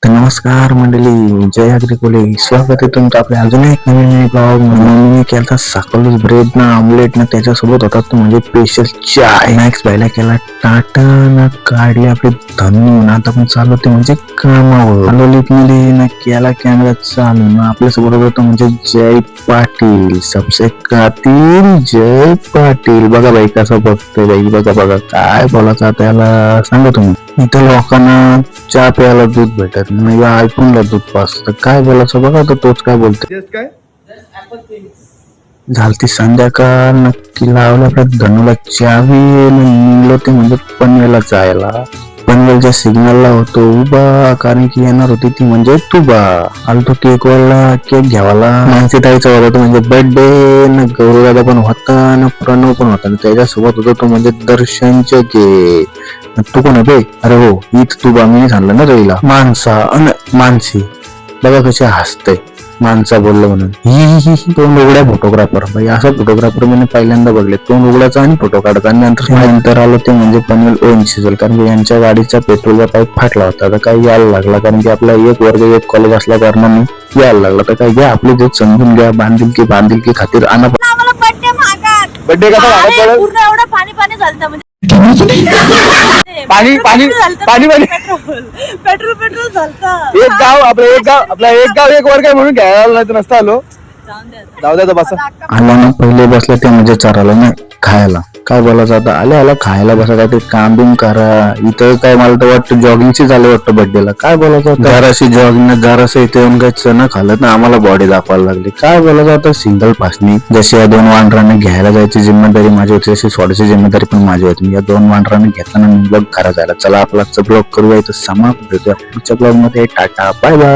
तर नमस्कार मंडळी, जय अग्रिकोले. स्वागत आहे तुमचं आपल्या अजून एक नवीन ब्लॉग. मी केला सकाळच ब्रेड ना ऑमलेट ना त्याच्यासोबत होता तो म्हणजे स्पेशल चाय. मॅक्स बायला केला टाटा ना काढले आपले धन्य. आता पण चालू होते म्हणजे कामावर आलोलीत मध्ये ना केला कॅमेरा चालू ना आपल्यासोबत होतं म्हणजे जय पाटील. सबसे कातील जय पाटील. बघा बाई कसं बघतोय बाई. बघा काय बोलायचं त्याला सांगा तुम्ही. इथं लोकांना चहा प्यायला दूध भेटत नाही, आयफोनला दूध पाजत. काय बोलायचं बघा तर तोच काय बोलतोय. झालती संध्याकाळ नक्की लावला आपल्या धनुला चावी निघलो ते म्हणजे पनवेलला जायला. पनवेलच्या सिग्नलला होतो उभा कारण की येणार होती ती म्हणजे तुबा. आलतो केक वाला केक घ्यावाला. मानसी ताईचा होता म्हणजे बर्थडे ना. गौरवदादा पण होता ना प्रणव पण होता. त्याच्यासोबत होता तो म्हणजे दर्शनचे केक. तू कोण आहे? अरे हो हीच तुबा. मी सांगलं ना रईला मानसी. बघा कशी हसते माणसा बोललो म्हणून. ही तोंड उघड्या फोटोग्राफर बाई. असा फोटोग्राफर मी पहिल्यांदा बघले. तोंड उघडाचा आणि फोटो काढता. आणि नंतर आलो ते म्हणजे पनवेल ओएनजीसी कारण की यांच्या गाडीचा पेट्रोलचा पाईप फाटला होता. आता काही यायला लागला कारण की आपला एक वर्ग एक कॉलेज असल्या कारणाने यायला लागला. तर काय घ्या आपले जे समजून घ्या. बांधिल की खातीर आणा. बर्थडे कसा झाला? पूर्ण एवढं पाणी पाणी झालं म्हणजे पाणी पेट्रोल झालं. एक गाव एक वर्ग आहे म्हणून घ्यायला नाही तर नसतं आलो. जाऊ द्या बस. आला ना पहिले बसला ते म्हणजे चाराला नाही खायला. काय बोलायचं आता आल्या खायला बसा काहीतरी काम बिम करा. इथं काय मला तर वाटतं जॉगिंगची झालं वाटतं बर्थडेला. काय बोलायचं जराशी जॉगिंग जरासं इथे येऊन काही चण खाल्लं ना आम्हाला बॉडी दाखवायला लागली. काय बोलायचं आता सिंगल फासणी. जशी या 2 वांडरांनी घ्यायला जायची जिम्मेदारी माझी होती तशी सोडायची जिम्मेदारी पण माझी होती. या 2 वांडरांनी घेताना मी ब्लॉग खरा झाला. चला आपला ब्लॉग करूया इथं समाप्त. पुढच्या ब्लॉग मध्ये टाटा बाय बाय.